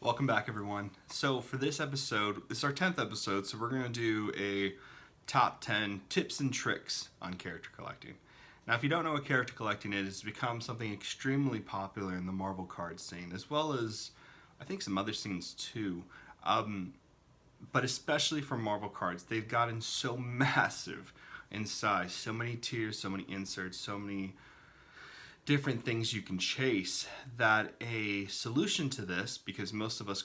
Welcome back, everyone. So for this episode, this is our 10th episode, so we're going to do a top 10 tips and tricks on character collecting. Now, if you don't know what character collecting is, it's become something extremely popular in the Marvel card scene, as well as, I think, some other scenes too. But especially for Marvel cards, they've gotten so massive in size, so many tiers, so many inserts, so many different things you can chase, that a solution to this, because most of us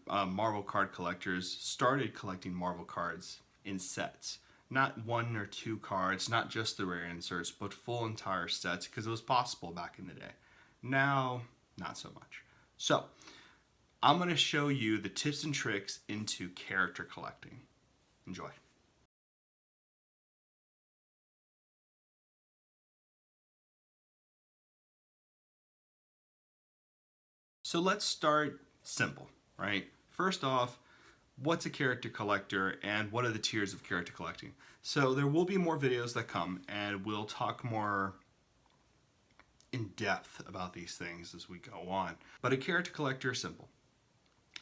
Marvel card collectors started collecting Marvel cards in sets, not one or two cards, not just the rare inserts, but full entire sets, because it was possible back in the day. Now, not so much. So I'm going to show you the tips and tricks into character collecting. Enjoy. So let's start simple, right? First off, what's a character collector and what are the tiers of character collecting? So there will be more videos that come and we'll talk more in depth about these things as we go on. But a character collector is simple.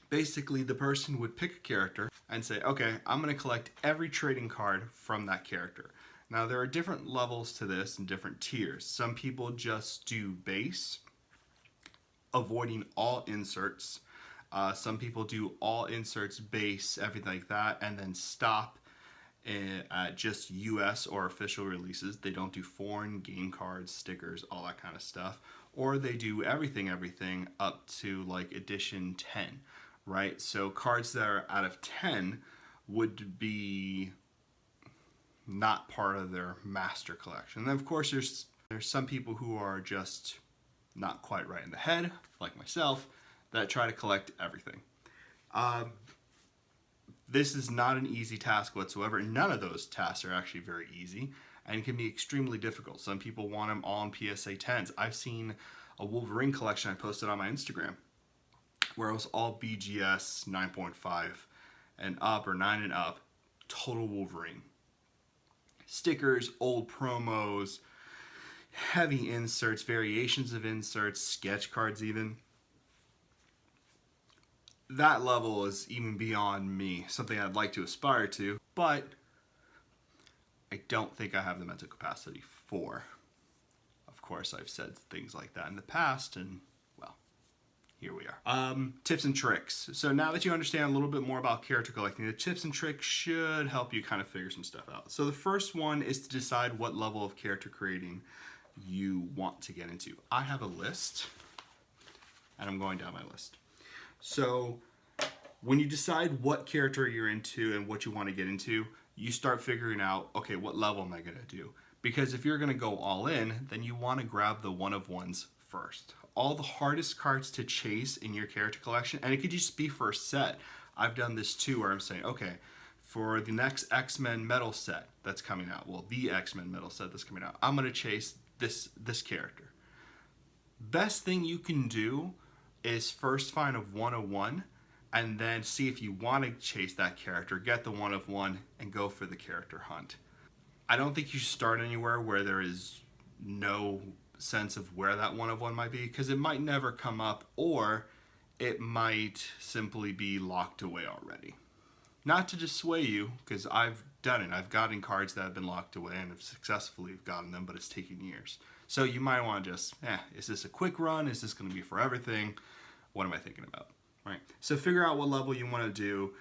Basically, the person would pick a character and say, okay, I'm going to collect every trading card from that character. Now, there are different levels to this and different tiers. Some people just do base, avoiding all inserts. Some people do all inserts, base, everything like that, and then stop at just US or official releases. They don't do foreign game cards, stickers, all that kind of stuff. Or they do everything up to like edition 10, right? So cards that are out of 10 would be not part of their master collection. And then of course there's some people who are just not quite right in the head, like myself, that try to collect everything. This is not an easy task whatsoever. None of those tasks are actually very easy and can be extremely difficult. Some people want them all in PSA 10s. I've seen a Wolverine collection I posted on my Instagram where it was all BGS 9.5 and up, or 9 and up, total Wolverine. Stickers, old promos, heavy inserts, variations of inserts, sketch cards even. That level is even beyond me, something I'd like to aspire to, but I don't think I have the mental capacity for. Of course, I've said things like that in the past, and well, here we are. Tips and tricks. So now that you understand a little bit more about character collecting, the tips and tricks should help you kind of figure some stuff out. So the first one is to decide what level of character creating you want to get into. I have a list, and I'm going down my list. So when you decide what character you're into and what you want to get into, you start figuring out, okay, what level am I going to do? Because if you're going to go all in, then you want to grab the one-of-ones first. All the hardest cards to chase in your character collection, and it could just be for a set. I've done this too, where I'm saying, okay, for the next X-Men metal set that's coming out, well, the X-Men metal set that's coming out, I'm going to chase this character. Best thing you can do is first find a 101 and then see if you want to chase that character, get the 1-of-1 and go for the character hunt. I don't think you should start anywhere where there is no sense of where that 1-of-1 might be, because it might never come up, or it might simply be locked away already. Not to dissuade you, because I've done it. I've gotten cards that have been locked away and have successfully gotten them, but it's taken years. So you might want to just, is this a quick run? Is this going to be for everything? What am I thinking about? Right. So figure out what level you want to do.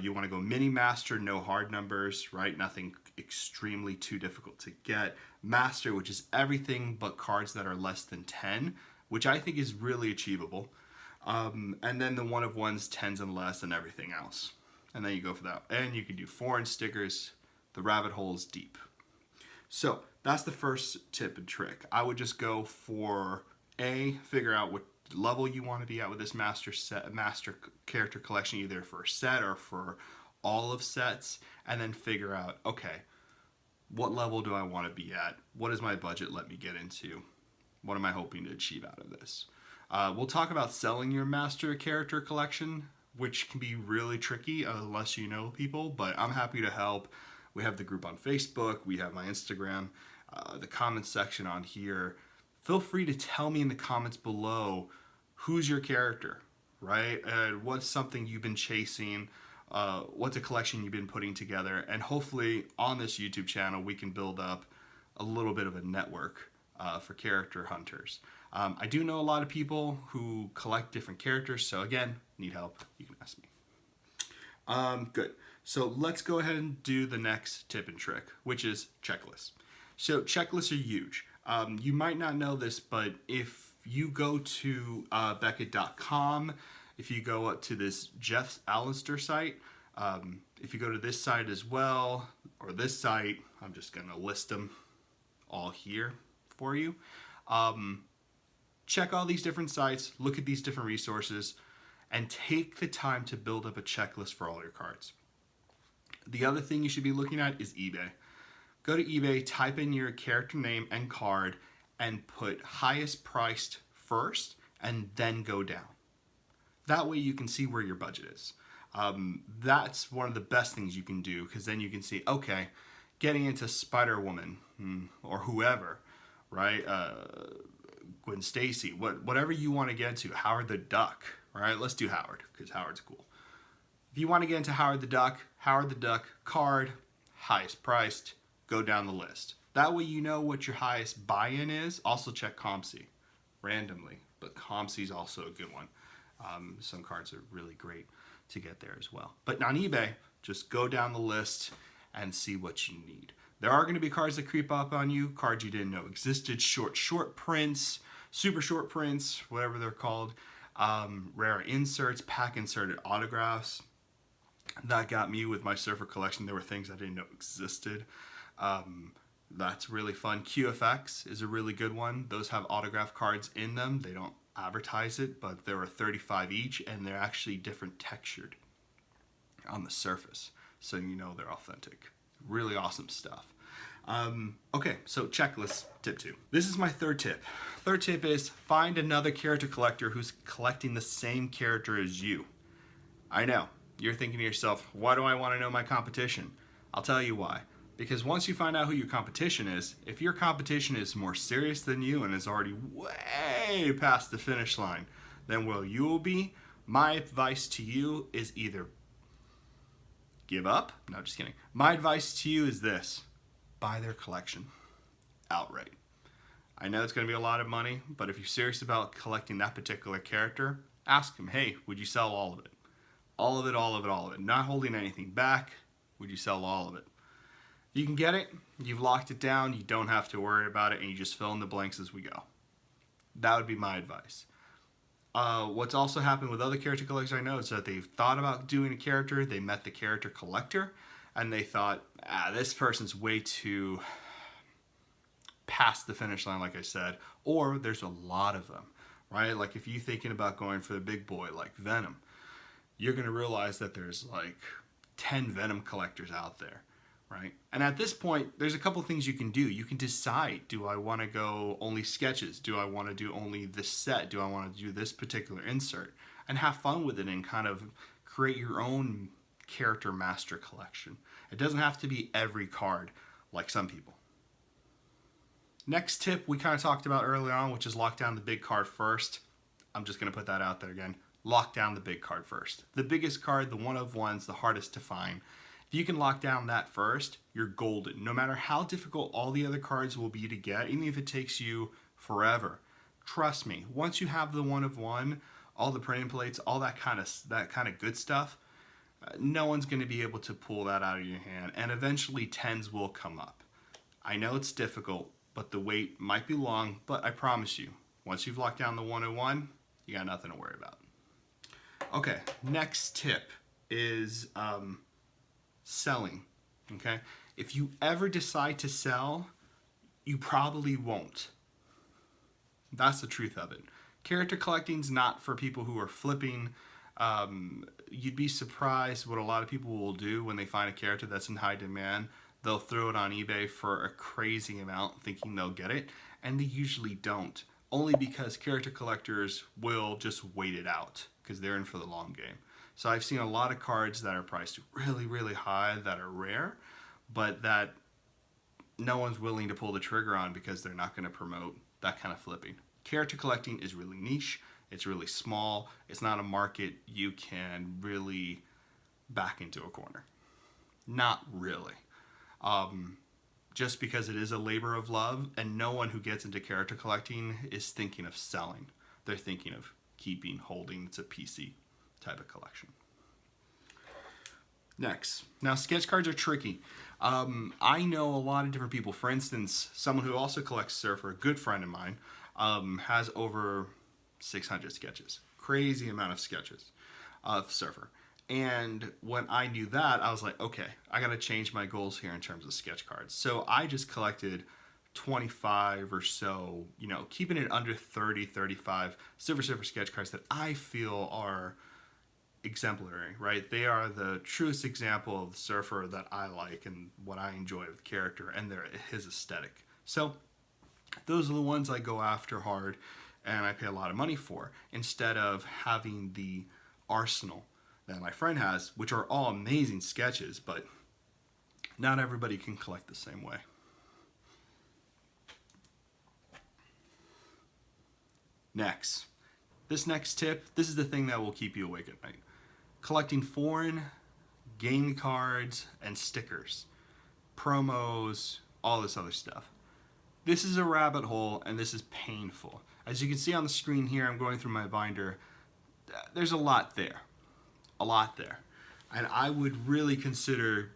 You want to go mini master, no hard numbers, right? Nothing extremely too difficult to get. Master, which is everything but cards that are less than 10, which I think is really achievable. And then the 1-of-1s, 10s and less, and everything else. And then you go for that. And you can do foreign stickers. The rabbit hole is deep. So that's the first tip and trick. I would just go for figure out what level you want to be at with this master character collection, either for a set or for all of sets, and then figure out, okay, what level do I want to be at? What does my budget let me get into? What am I hoping to achieve out of this? We'll talk about selling your master character collection, which can be really tricky unless you know people, but I'm happy to help. We have the group on Facebook, we have my Instagram, the comments section on here. Feel free to tell me in the comments below, who's your character? right? What's something you've been chasing? What's a collection you've been putting together? And hopefully on this YouTube channel, we can build up a little bit of a network for character hunters. I do know a lot of people who collect different characters, so again, need help, you can ask me. Good. So let's go ahead and do the next tip and trick, which is checklists. So checklists are huge. You might not know this, but if you go to Beckett.com, if you go up to this Jeff Allister site, if you go to this site as well, or this site, I'm just going to list them all here for you. Check all these different sites, look at these different resources, and take the time to build up a checklist for all your cards. The other thing you should be looking at is eBay. Go to eBay, type in your character name and card, and put highest priced first, and then go down. That way you can see where your budget is. That's one of the best things you can do, because then you can see, okay, getting into Spider-Woman, or whoever, right? Gwen Stacy, whatever you want to get into, Howard the Duck, right? Let's do Howard, because Howard's cool. If you want to get into Howard the Duck card, highest priced, go down the list. That way you know what your highest buy-in is. Also check COMC randomly, but COMC is also a good one. Some cards are really great to get there as well. But on eBay, just go down the list and see what you need. There are going to be cards that creep up on you, cards you didn't know existed, short prints, super short prints, whatever they're called, rare inserts, pack inserted autographs. That got me with my Surfer collection. There were things I didn't know existed. That's really fun. QFX is a really good one. Those have autograph cards in them. They don't advertise it, but there are 35 each, and they're actually different textured on the surface, so you know they're authentic. Really awesome stuff. Okay, so checklist tip 2. This is my third tip. Third tip is find another character collector who's collecting the same character as you. I know, you're thinking to yourself, why do I want to know my competition? I'll tell you why. Because once you find out who your competition is, if your competition is more serious than you and is already way past the finish line than where you will be, my advice to you is either give up. No, just kidding. My advice to you is this: buy their collection outright. I know it's going to be a lot of money, but if you're serious about collecting that particular character, ask them, hey, would you sell all of it? All of it, all of it, all of it. Not holding anything back. Would you sell all of it? If you can get it, you've locked it down, you don't have to worry about it, and you just fill in the blanks as we go. That would be my advice. What's also happened with other character collectors I know is that they've thought about doing a character, they met the character collector, and they thought, this person's way too past the finish line, like I said, or there's a lot of them, right? Like if you're thinking about going for the big boy like Venom, you're going to realize that there's like 10 Venom collectors out there. Right? And at this point, there's a couple things you can do. You can decide, do I want to go only sketches? Do I want to do only this set? Do I want to do this particular insert? And have fun with it and kind of create your own character master collection. It doesn't have to be every card like some people. Next tip we kind of talked about earlier on, which is lock down the big card first. I'm just going to put that out there again. Lock down the big card first. The biggest card, the one of ones, the hardest to find. If you can lock down that first, you're golden. No matter how difficult all the other cards will be to get, even if it takes you forever, trust me, once you have the one of one, all the printing plates, all that kind of good stuff, no one's going to be able to pull that out of your hand, and eventually tens will come up. I know it's difficult, but the wait might be long, but I promise you, once you've locked down the 101, you got nothing to worry about. Okay, next tip is selling. Okay, if you ever decide to sell, you probably won't. That's the truth of it. Character collecting's not for people who are flipping. You'd be surprised what a lot of people will do when they find a character that's in high demand. They'll throw it on eBay for a crazy amount thinking they'll get it, and they usually don't. Only because character collectors will just wait it out because they're in for the long game. So I've seen a lot of cards that are priced really, really high that are rare, but that no one's willing to pull the trigger on because they're not going to promote that kind of flipping. Character collecting is really niche. It's really small. It's not a market you can really back into a corner. Not really. Just because it is a labor of love, and no one who gets into character collecting is thinking of selling. They're thinking of keeping, holding. It's a PC type of collection. Next. Now, sketch cards are tricky. I know a lot of different people. For instance, someone who also collects Surfer, a good friend of mine, has over 600 sketches. Crazy amount of sketches of Surfer. And when I knew that, I was like, okay, I got to change my goals here in terms of sketch cards. So I just collected 25 or so, keeping it under 30, 35 Silver Surfer sketch cards that I feel are exemplary, right? They are the truest example of the Surfer that I like and what I enjoy of the character and his aesthetic. So those are the ones I go after hard and I pay a lot of money for, instead of having the arsenal that my friend has, which are all amazing sketches, but not everybody can collect the same way. Next. This next tip, this is the thing that will keep you awake at night. Collecting foreign game cards and stickers, promos, all this other stuff. This is a rabbit hole and this is painful. As you can see on the screen here, I'm going through my binder. There's a lot there. A lot there. And I would really consider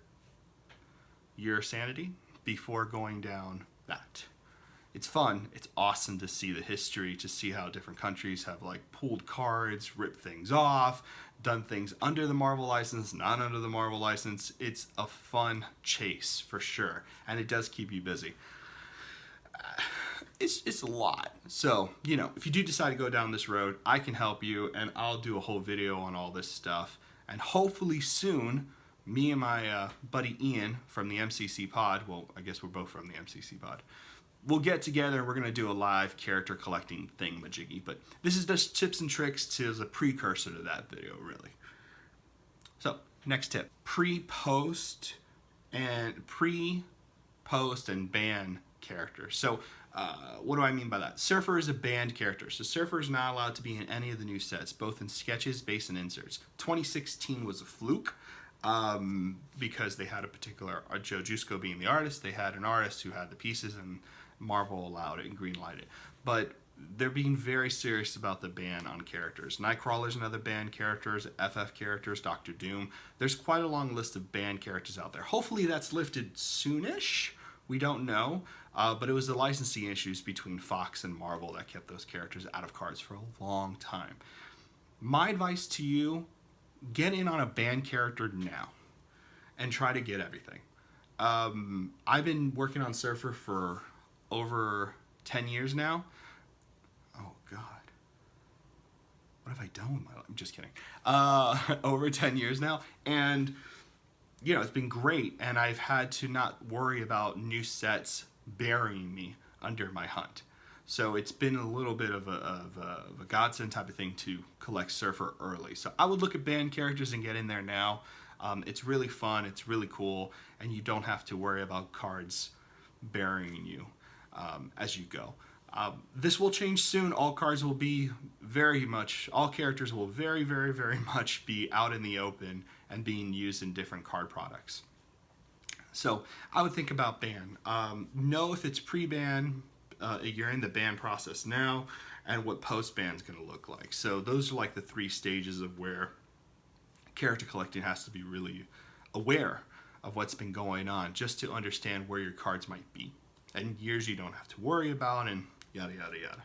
your sanity before going down that. It's fun. It's awesome to see the history, to see how different countries have pulled cards, ripped things off, done things under the Marvel license, not under the Marvel license. It's a fun chase for sure. And it does keep you busy. It's a lot. So, if you do decide to go down this road, I can help you and I'll do a whole video on all this stuff. And hopefully soon, me and my buddy Ian from the MCC pod, well, I guess we're both from the MCC pod, we'll get together and we're going to do a live character collecting thingamajiggy. But this is just tips and tricks as a precursor to that video, really. So, next tip. Pre-post and ban characters. So, what do I mean by that? Surfer is a banned character. So Surfer is not allowed to be in any of the new sets, both in sketches, base, and inserts. 2016 was a fluke because they had a particular, Joe Jusko being the artist, they had an artist who had the pieces and Marvel allowed it and greenlighted it. But they're being very serious about the ban on characters. Nightcrawler's another banned characters, FF characters, Doctor Doom. There's quite a long list of banned characters out there. Hopefully that's lifted soonish. We don't know. But it was the licensing issues between Fox and Marvel that kept those characters out of cards for a long time. My advice to you, get in on a banned character now and try to get everything. I've been working on Surfer for over 10 years now. Oh, God. What have I done with my life? I'm just kidding. Over 10 years now. And, it's been great. And I've had to not worry about new sets burying me under my hunt. So it's been a little bit of a godsend type of thing to collect Surfer early. So I would look at banned characters and get in there now. It's really fun, it's really cool, and you don't have to worry about cards burying you as you go. This will change soon. All characters will very, very much be out in the open and being used in different card products. So I would think about ban. Know if it's pre-ban, you're in the ban process now, and what post-ban is going to look like. So those are the 3 stages of where character collecting has to be really aware of what's been going on, just to understand where your cards might be. And years you don't have to worry about, and yada, yada, yada.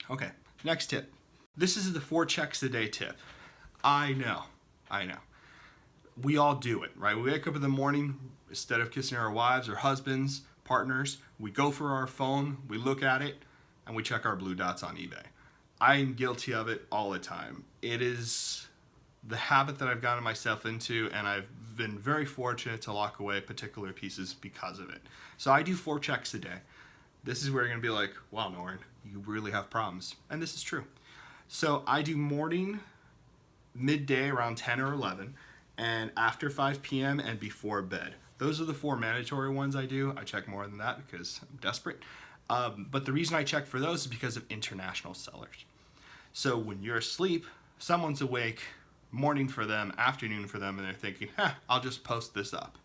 Okay, next tip. This is the 4 checks a day tip. I know. We all do it, right? We wake up in the morning, instead of kissing our wives or husbands, partners, we go for our phone, we look at it, and we check our blue dots on eBay. I'm guilty of it all the time. It is the habit that I've gotten myself into, and I've been very fortunate to lock away particular pieces because of it. So I do 4 checks a day. This is where you're going to be like, wow, Norin, you really have problems. And this is true. So I do morning, midday around 10 or 11, and after 5 p.m. and before bed. Those are the 4 mandatory ones I do. I check more than that because I'm desperate. But the reason I check for those is because of international sellers. So when you're asleep, someone's awake, morning for them, afternoon for them, and they're thinking, I'll just post this up.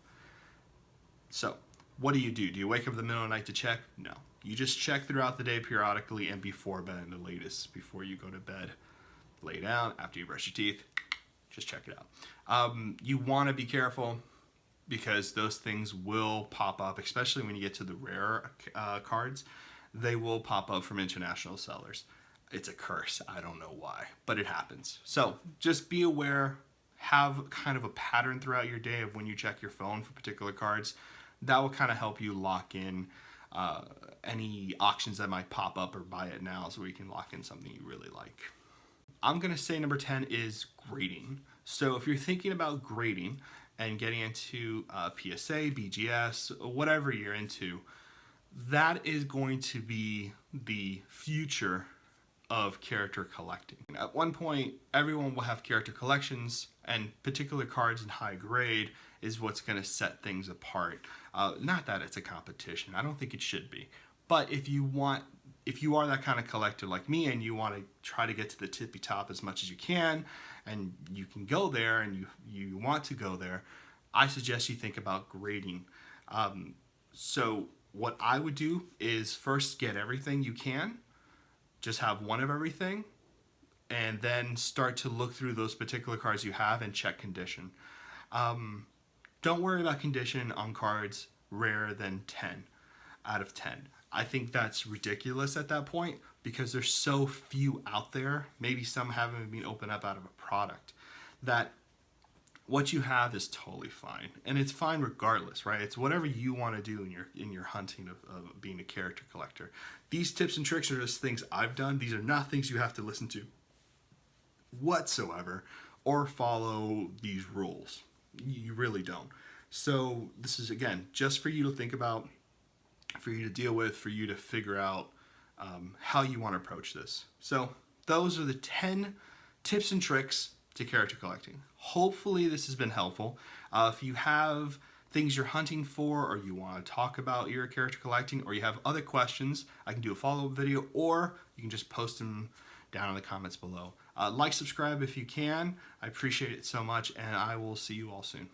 So what do? Do you wake up in the middle of the night to check? No. You just check throughout the day periodically and before bed, the latest, before you go to bed. Lay down, after you brush your teeth, just check it out. You want to be careful because those things will pop up, especially when you get to the rare cards. They will pop up from international sellers. It's a curse. I don't know why, but it happens. So just be aware, have kind of a pattern throughout your day of when you check your phone for particular cards. That will kind of help you lock in any auctions that might pop up, or buy it now so you can lock in something you really like. I'm going to say number 10 is grading. So if you're thinking about grading and getting into PSA, BGS, whatever you're into, that is going to be the future of character collecting. At one point, everyone will have character collections, and particular cards in high grade is what's going to set things apart. Not that it's a competition. I don't think it should be. But if you are that kind of collector like me and you want to try to get to the tippy top as much as you can, and you can go there and you want to go there, I suggest you think about grading. So what I would do is first get everything you can, just have one of everything, and then start to look through those particular cards you have and check condition. Don't worry about condition on cards rarer than 10 out of 10. I think that's ridiculous at that point because there's so few out there. Maybe some haven't been opened up out of a product, that what you have is totally fine, and it's fine regardless, right? It's whatever you want to do in your hunting of being a character collector. These tips and tricks are just things I've done. These are not things you have to listen to whatsoever or follow these rules. You really don't. So this is, again, just for you to think about, for you to deal with, for you to figure out how you want to approach this. So those are the 10 tips and tricks to character collecting. Hopefully this has been helpful. If you have things you're hunting for, or you want to talk about your character collecting, or you have other questions, I can do a follow-up video, or you can just post them down in the comments below. Like, subscribe if you can. I appreciate it so much, and I will see you all soon.